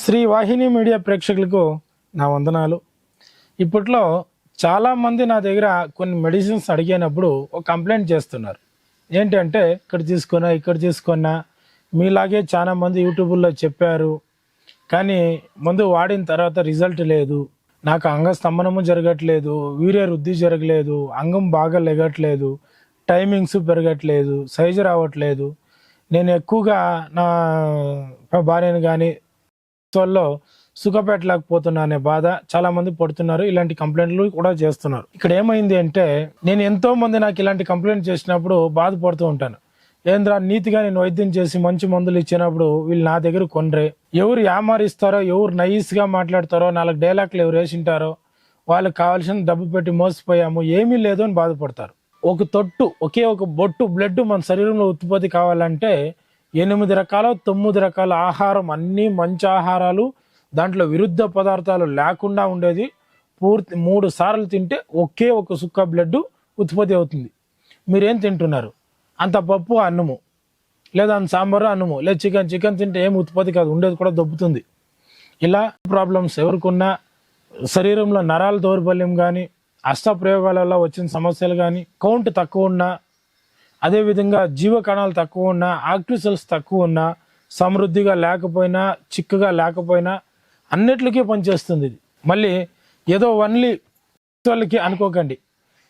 శ్రీ వాహిని media ప్రేక్షకులకు నా వందనాలు. ఇప్పట్లో చాలామంది నా దగ్గర కొన్ని మెడిసిన్స్ అడిగినప్పుడు ఒక కంప్లైంట్ చేస్తున్నారు. ఏంటంటే ఇక్కడ తీసుకున్నా మీలాగే చాలామంది యూట్యూబ్లో చెప్పారు, కానీ మందు వాడిన తర్వాత రిజల్ట్ లేదు, నాకు అంగస్తంభనము జరగట్లేదు, వీర్య వృద్ధి జరగలేదు, అంగం బాగా లెగట్లేదు, టైమింగ్స్ పెరగట్లేదు, సైజు రావట్లేదు, నేను ఎక్కువగా నా భార్యను కానీ లో సుఖపెట్టలేకపోతున్నా అనే బాధ చాలా మంది పడుతున్నారు. ఇలాంటి కంప్లైంట్లు కూడా చేస్తున్నారు. ఇక్కడ ఏమైంది అంటే, నేను ఎంతో మంది నాకు ఇలాంటి కంప్లైంట్ చేసినప్పుడు బాధపడుతూ ఉంటాను. ఏంద్రా నీతిగా నేను వైద్యం చేసి మంచి మందులు ఇచ్చినప్పుడు వీళ్ళు నా దగ్గర కొనరే, ఎవరు యామారిస్తారో, ఎవరు నైస్గా మాట్లాడతారో, 4 డైలాగ్లు ఎవరు వేసింటారో, వాళ్ళకి కావాల్సిన డబ్బు పెట్టి మోసపోయాము, ఏమీ లేదు అని బాధపడతారు. ఒకే ఒక బొట్టు బ్లడ్ మన శరీరంలో ఉత్పత్తి కావాలంటే 8 రకాల 9 రకాల ఆహారం, అన్నీ మంచి ఆహారాలు, దాంట్లో విరుద్ధ పదార్థాలు లేకుండా ఉండేది, పూర్తి 3 సార్లు తింటే ఒకే ఒక సుక్క బ్లడ్ ఉత్పత్తి అవుతుంది. మీరేం తింటున్నారు? అంత పప్పు అన్నము, లేదా అంత సాంబారు అన్నము, లేదా చికెన్ తింటే ఏం ఉత్పత్తి కాదు, ఉండేది కూడా దొబ్బుతుంది. ఇలా ప్రాబ్లమ్స్ ఎవరికున్నా, శరీరంలో నరాల దౌర్బల్యం కానీ, అష్టప్రయోగాలలో వచ్చిన సమస్యలు కానీ, కౌంట్ తక్కువ ఉన్నా, అదేవిధంగా జీవకణాలు తక్కువ ఉన్నా, యాక్టివ్ సెల్స్ తక్కువ ఉన్నా, సమృద్ధిగా లేకపోయినా, చిక్కగా లేకపోయినా అన్నిటికీ పనిచేస్తుంది ఇది. మళ్ళీ ఏదో ఓన్లీ వాళ్ళకి అనుకోకండి,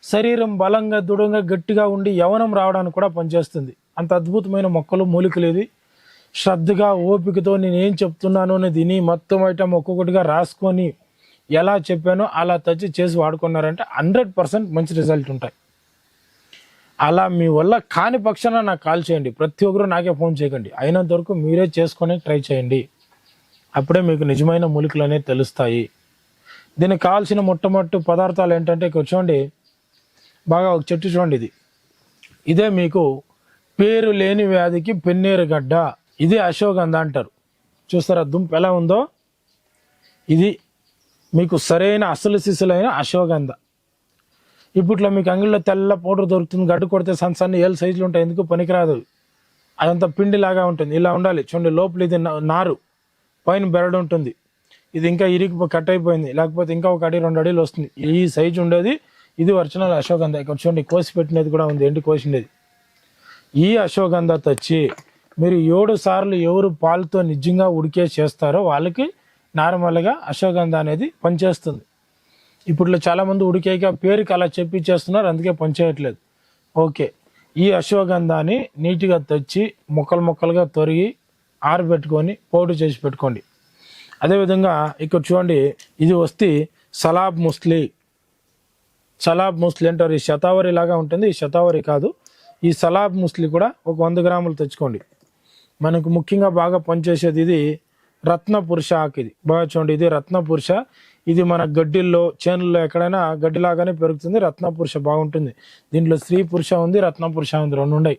శరీరం బలంగా దృఢంగా గట్టిగా ఉండి యవనం రావడానికి కూడా పనిచేస్తుంది. అంత అద్భుతమైన మొక్కలు మూలికలు ఇది. శ్రద్ధగా ఓపికతో నేను ఏం చెప్తున్నాను అని దీని మొత్తం ఐటమ్ ఒక్కొక్కటిగా రాసుకొని ఎలా చెప్పానో అలా చేసి వాడుకున్నారంటే 100% మంచి రిజల్ట్ ఉంటాయి. అలా మీ వల్ల కాని పక్షాన నాకు కాల్ చేయండి. ప్రతి ఒక్కరు నాకే ఫోన్ చేయకండి. అయినంత వరకు మీరే చేసుకొని ట్రై చేయండి. అప్పుడే మీకు నిజమైన మూలికలు అనేవి తెలుస్తాయి. దీనికి కావాల్సిన మొట్టమొదటి పదార్థాలు ఏంటంటే, కూర్చోండి, బాగా ఒక చెట్టు చూడండి, ఇదే మీకు పేరు లేని వ్యాధికి పెన్నేరు గడ్డ, ఇది అశ్వగంధ అంటారు. చూస్తారా దుంప ఎలా ఉందో? ఇది మీకు సరైన అసలు సిసలైన అశ్వగంధ. ఇప్పట్లో మీకు అంగిల్లో తెల్ల పౌడర్ దొరుకుతుంది, గడ్డు కొడితే సన్న ఏళ్ళ సైజులు ఉంటాయి, ఎందుకు పనికిరాదు, అదంతా పిండిలాగా ఉంటుంది. ఇలా ఉండాలి చూడండి. లోపల ఇది నారు, పైన బెరడు ఉంటుంది. ఇది ఇంకా ఇరిగి కట్ అయిపోయింది, లేకపోతే ఇంకా 1 అడి 2 అడిలు వస్తుంది. ఈ సైజు ఉండేది ఇది ఒరిజినల్ అశ్వగంధ. ఇక్కడ చూడండి కోసి పెట్టినది కూడా ఉంది, ఎండి కోసిండేది. ఈ అశ్వగంధ తెచ్చి మీరు 7 సార్లు ఎవరు పాలతో నిజంగా ఉడికే చేస్తారో వాళ్ళకి నార్మల్గా అశ్వగంధ అనేది పనిచేస్తుంది. ఇప్పుడు చాలామంది ఉడికేక పేరుకి అలా చెప్పి చేస్తున్నారు, అందుకే పనిచేయట్లేదు. ఓకే, ఈ అశ్వగంధాన్ని నీట్గా తెచ్చి ముక్కలుగా తొరిగి ఆరబెట్టుకొని పౌడర్ చేసి పెట్టుకోండి. అదేవిధంగా ఇక్కడ చూడండి, ఇది వస్తే సలాబ్ ముస్లి అంటారు. ఈ శతావరి లాగా ఉంటుంది, ఈ శతావరి కాదు, ఈ సలాబ్ ముస్లి కూడా ఒక 100 గ్రాములు తెచ్చుకోండి. మనకు ముఖ్యంగా బాగా పనిచేసేది ఇది రత్నపురుష ఆకు. ఇది బాగా చూడండి, ఇది రత్నపురుష. ఇది మన గడ్డిల్లో చేనుల్లో ఎక్కడైనా గడ్డిలాగానే పెరుగుతుంది. రత్నపురుష బాగుంటుంది. దీంట్లో స్త్రీ పురుష ఉంది, రత్నపురుష ఉంది, 2 ఉన్నాయి.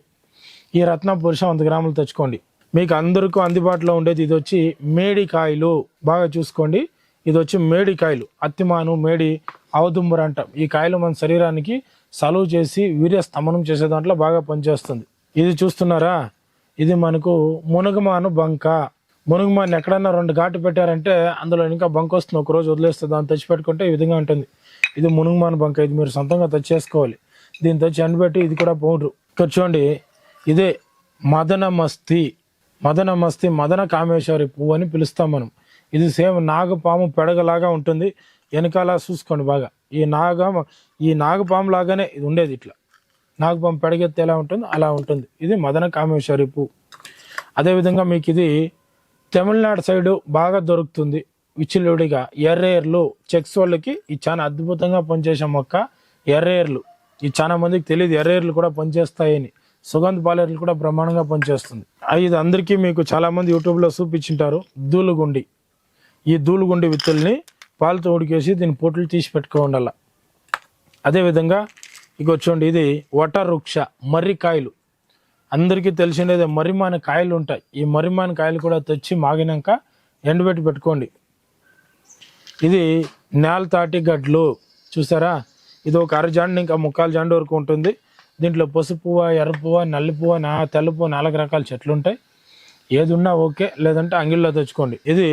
ఈ రత్నపురుష 100 గ్రాములు తెచ్చుకోండి. మీకు అందరికీ అందుబాటులో ఉండేది ఇది వచ్చి మేడికాయలు. బాగా చూసుకోండి, ఇది వచ్చి మేడికాయలు, అత్తిమాను, మేడి, అవదుంబర అంటాం. ఈ కాయలు మన శరీరానికి సలువ చేసి వీర్య స్తంభనం చేసే దాంట్లో బాగా పనిచేస్తుంది. ఇది చూస్తున్నారా, ఇది మనకు మునగమాను బంక. మునుగుమాన్ని ఎక్కడన్నా 2 ఘాటు పెట్టారంటే అందులో ఇంకా బంక్ వస్తుంది, 1 రోజు వదిలేస్తే దాన్ని తెచ్చిపెట్టుకుంటే ఈ విధంగా ఉంటుంది. ఇది మునుగుమాను బంక. ఇది మీరు సొంతంగా తెచ్చేసుకోవాలి. దీన్ని తెచ్చి ఎండబెట్టి, ఇది కూడా పౌడరు. ఇక్కడ చూడండి, ఇదే మదన మస్తి, మదన కామేశ్వరి పువ్వు అని పిలుస్తాం మనం. ఇది సేమ్ నాగపాము పెడగలాగా ఉంటుంది. వెనకాల చూసుకోండి బాగా, ఈ నాగపాము లాగానే ఇది ఉండేది. ఇట్లా నాగపాము పెడగెత్తి ఎలా ఉంటుంది అలా ఉంటుంది. ఇది మదన కామేశ్వరి పువ్వు. అదేవిధంగా మీకు ఇది తమిళనాడు సైడు బాగా దొరుకుతుంది విచ్చిలుడిగా. ఎర్రేర్లు చెక్స్ వాళ్ళకి ఇది చాలా అద్భుతంగా పనిచేసే మొక్క ఎర్రేర్లు. ఇది చాలా మందికి తెలియదు, ఎర్రేర్లు కూడా పనిచేస్తాయని. సుగంధ పాలేర్లు కూడా బ్రహ్మాండంగా పనిచేస్తుంది. ఇది అందరికీ మీకు చాలా మంది యూట్యూబ్లో చూపించింటారు. దూలుగుండి, ఈ దూలుగుండి విత్తుల్ని పాలతో ఉడికేసి దీని పొట్లు తీసి పెట్టుకోండాల. అదేవిధంగా ఇక చూడండి, ఇది వటవృక్ష మర్రికాయలు. అందరికీ తెలిసిండేదే మర్రిమాన కాయలు ఉంటాయి. ఈ మర్రిమాన కాయలు కూడా తెచ్చి మాగినాక ఎండబెట్టి పెట్టుకోండి. ఇది నేలతాటి గడ్లు చూసారా, ఇది ఒక 1/2 జాండు ఇంకా 3/4 జాండు వరకు ఉంటుంది. దీంట్లో పసుపు పువ్వు, ఎర్ర పువ్వు, నల్లి పువ్వు, తెల్ల పువ్వు 4 రకాల చెట్లు ఉంటాయి. ఏది ఉన్నా ఓకే, లేదంటే అంగిల్లో తెచ్చుకోండి. ఇది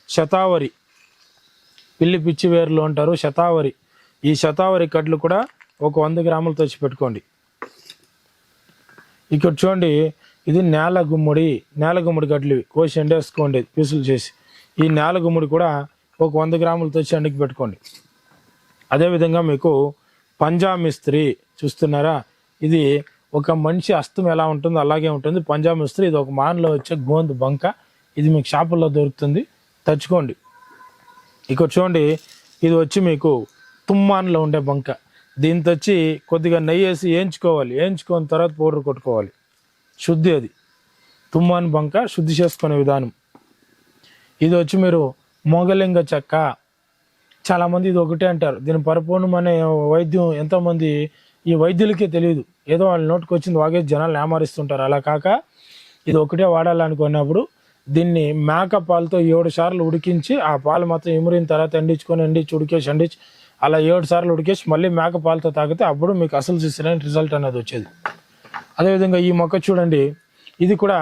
శతావరి, పిల్లి పిచ్చి వేర్లు అంటారు, శతావరి. ఈ శతావరి కడ్లు కూడా ఒక 100 గ్రాములు తెచ్చి పెట్టుకోండి. ఇక్కడ చూడండి, ఇది నేల గుమ్మడి కడ్లు కోసి ఎండేసుకోండి పీసులు చేసి. ఈ నేల గుమ్మడి కూడా ఒక 100 గ్రాములు తెచ్చి ఎండకి పెట్టుకోండి. అదేవిధంగా మీకు పంజామిస్త్రి చూస్తున్నారా, ఇది ఒక మనిషి హస్తం ఎలా ఉంటుందో అలాగే ఉంటుంది పంజామిస్త్రి. ఇది ఒక మాన్లో వచ్చే గోందు బంక, ఇది మీకు షాపుల్లో దొరుకుతుంది, తెచ్చుకోండి. ఇక్కడ చూడండి, ఇది వచ్చి మీకు తుమ్మాన్లో ఉండే బంక. దీంతో వచ్చి కొద్దిగా నెయ్యి వేసి వేయించుకున్న తర్వాత పౌడర్ కొట్టుకోవాలి. శుద్ధి, అది తుమ్మాన్ బంక శుద్ధి చేసుకునే విధానం. ఇది వచ్చి మీరు మొగలింగ చెక్క. చాలామంది ఇది ఒకటే అంటారు, దీని పరిపూర్ణమైన వైద్యం ఎంతోమంది ఈ వైద్యులకే తెలియదు, ఏదో వాళ్ళ నోటికి వచ్చింది వాగేసి జనాలు ఏమారిస్తుంటారు. అలా కాక ఇది ఒకటే వాడాలనుకున్నప్పుడు దీన్ని మేక పాలతో 7 సార్లు ఉడికించి ఆ పాలు మొత్తం ఇమిరిన తర్వాత ఉడికేసి అలా 7 సార్లు ఉడికేసి మళ్ళీ మేక పాలతో తాగితే అప్పుడు మీకు అసలు చూసిన రిజల్ట్ అనేది వచ్చేది. అదేవిధంగా ఈ మొక్క చూడండి, ఇది కూడా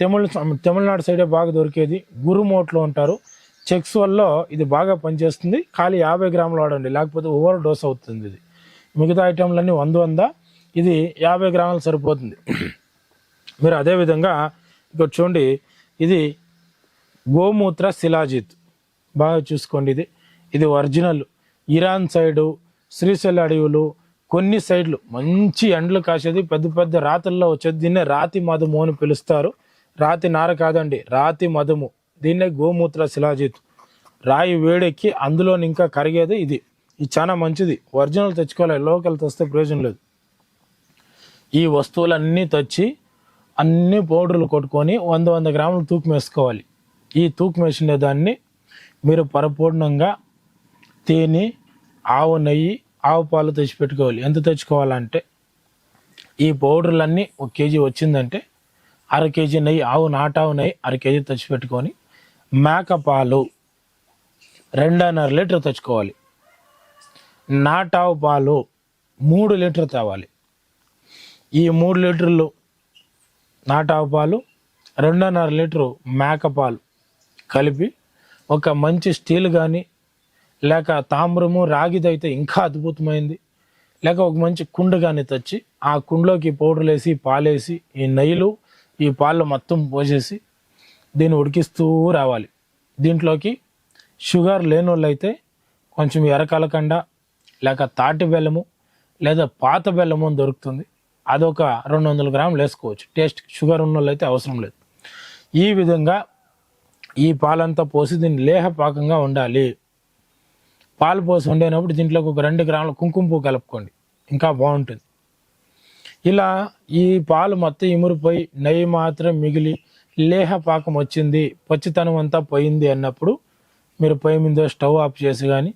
తమిళనాడు సైడే బాగా దొరికేది, గురుమోట్లో ఉంటారు. చెక్స్ వల్ల ఇది బాగా పనిచేస్తుంది. ఖాళీ 50 గ్రాములు వాడండి, లేకపోతే ఓవర్ డోస్ అవుతుంది. ఇది మిగతా ఐటెంలన్నీ 100, ఇది 50 గ్రాములు సరిపోతుంది. మీరు అదేవిధంగా ఇక్కడ చూడండి, ఇది గోమూత్ర శిలాజిత్, బాగా చూసుకోండి. ఇది ఒరిజినల్ ఇరాన్ సైడు, శ్రీశైల అడవులు, కొన్ని సైడ్లు మంచి ఎండలు కాసేది, పెద్ద పెద్ద రాతుల్లో వచ్చేది. దీన్నే రాతి మధుము అని పిలుస్తారు. రాతి నార కాదండి, రాతి మధుము. దీన్నే గోమూత్ర శిలాజిత్. రాయి వేడెక్కి అందులో ఇంకా కరిగేది ఇది చాలా మంచిది. ఒరిజినల్ తెచ్చుకోవాలి, లోకల్ తెస్తే ప్రయోజనం లేదు. ఈ వస్తువులన్నీ తెచ్చి అన్ని పౌడర్లు కొట్టుకొని 100 గ్రాములు తూకం వేసుకోవాలి. ఈ తూకం వేసిన దాన్ని మీరు పరిపూర్ణంగా తేనె, ఆవు నెయ్యి, ఆవు పాలు తెచ్చిపెట్టుకోవాలి. ఎంత తెచ్చుకోవాలంటే ఈ పౌడర్లన్నీ 1 కేజీ వచ్చిందంటే 1/2 కేజీ నెయ్యి, నాటావు నెయ్యి 1/2 కేజీ తెచ్చిపెట్టుకొని మేక పాలు 2.5 లీటర్ తెచ్చుకోవాలి. నాటావు పాలు 3 లీటర్ తేవాలి. ఈ 3 లీటర్లు నాటావు పాలు, 2.5 లీటరు మేకపాలు కలిపి ఒక మంచి స్టీల్ కానీ లేక తామ్రము రాగిదైతే ఇంకా అద్భుతమైంది, లేక ఒక మంచి కుండ కానీ తెచ్చి ఆ కుండలోకి పౌడర్లు వేసి పాలేసి ఈ నెయ్యిలు ఈ పాలు మొత్తం పోసేసి దీన్ని ఉడికిస్తూ రావాలి. దీంట్లోకి షుగర్ లేని వాళ్ళు అయితే కొంచెం ఎర్రకలకండ లేక తాటి బెల్లము లేదా పాత బెల్లము అని దొరుకుతుంది, అదొక 200 గ్రాములు వేసుకోవచ్చు. టేస్ట్ షుగర్ ఉన్న వాళ్ళు అయితే అవసరం లేదు. ఈ విధంగా ఈ పాలంతా పోసి దీన్ని లేహపాకంగా ఉండాలి. పాలు పోసి వండేటప్పుడు దీంట్లోకి ఒక 2 గ్రాముల కుంకుమ పువ్వు కలుపుకోండి, ఇంకా బాగుంటుంది. ఇలా ఈ పాలు మొత్తం ఇమురిపోయి నెయ్యి మాత్రం మిగిలి లేహపాకం వచ్చింది, పచ్చితనం అంతా పోయింది అన్నప్పుడు మీరు పొయ్యి మీద స్టవ్ ఆఫ్ చేసి కానీ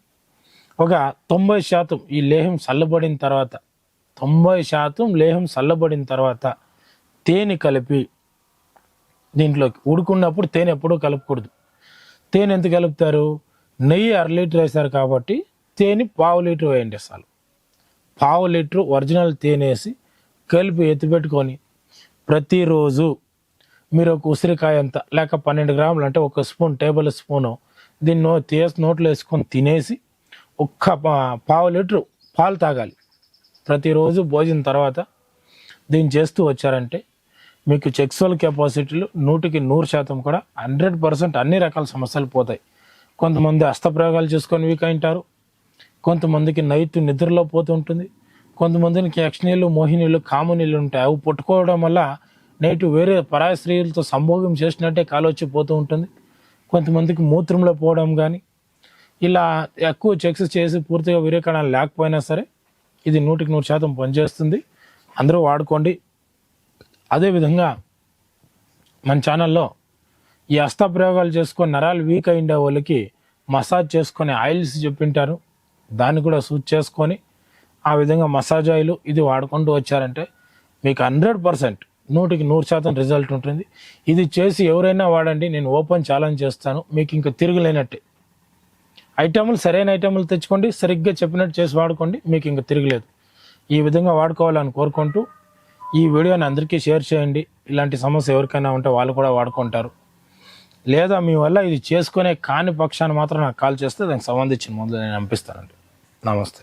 ఒక 90% ఈ లేహం చల్లబడిన తర్వాత 90% లేహం చల్లబడిన తర్వాత తేనె కలిపి దీంట్లోకి ఉడుకున్నప్పుడు తేనె ఎప్పుడూ కలపకూడదు. తేనె ఎంత కలుపుతారు? నెయ్యి 1/2 లీటర్ వేస్తారు కాబట్టి తేనె 1/2 లీటర్ వేయండి. అసలు 1/2 లీటర్ ఒరిజినల్ తేనె వేసి కలిపి ఎత్తిపెట్టుకొని ప్రతిరోజు మీరు ఒక ఉసిరికాయ అంత లేక 12 గ్రాములు అంటే 1 స్పూన్ టేబుల్ స్పూను దీన్ని నోట్లో వేసుకొని తినేసి ఒక్క 1/2 లీటర్ పాలు తాగాలి ప్రతిరోజు భోజనం తర్వాత. దీన్ని చేస్తూ వచ్చారంటే మీకు సెక్సువల్ కెపాసిటీలు 100% కూడా 100% అన్ని రకాల సమస్యలు పోతాయి. కొంతమంది హస్తప్రయోగాలు చేసుకొని వీక్ అయింటారు, కొంతమందికి నైట్ నిద్రలో పోతూ ఉంటుంది, కొంతమందికి యక్షనీళ్ళు, మోహినీళ్ళు, కామునీళ్ళు ఉంటాయి. అవి పుట్టుకోవడం వల్ల నైట్ వేరే పరాయ స్త్రీలతో సంభోగం చేసినట్టే కాలొచ్చి పోతూ ఉంటుంది. కొంతమందికి మూత్రంలో పోవడం కానీ ఇలా ఎక్కువ చెక్స్ చేసి పూర్తిగా విరేకణాలు లేకపోయినా సరే ఇది 100% పనిచేస్తుంది. అందరూ వాడుకోండి. అదేవిధంగా మన ఛానల్లో ఈ హస్తప్రయోగాలు చేసుకొని నరాలు వీక్ అయిండే వాళ్ళకి మసాజ్ చేసుకొని ఆయిల్స్ చెప్పింటారు, దాన్ని కూడా సూట్ చేసుకొని ఆ విధంగా మసాజ్ ఆయిల్ ఇది వాడుకుంటూ వచ్చారంటే మీకు 100% 100% రిజల్ట్ ఉంటుంది. ఇది చేసి ఎవరైనా వాడండి, నేను ఓపెన్ ఛాలెంజ్ చేస్తాను, మీకు ఇంకా తిరగలేనట్టే. ఐటెంలు సరైన ఐటెంలు తెచ్చుకోండి, సరిగ్గా చెప్పినట్టు చేసి వాడుకోండి, మీకు ఇంకా తిరగలేదు. ఈ విధంగా వాడుకోవాలని కోరుకుంటూ ఈ వీడియోని అందరికీ షేర్ చేయండి. ఇలాంటి సమస్య ఎవరికైనా ఉంటే వాళ్ళు కూడా వాడుకుంటారు. లేదా మీ వల్ల ఇది చేసుకునే కాని పక్షాన్ని మాత్రం నాకు కాల్ చేస్తే దానికి సంబంధించిన మందులు నేను పంపిస్తానండి. నమస్తే.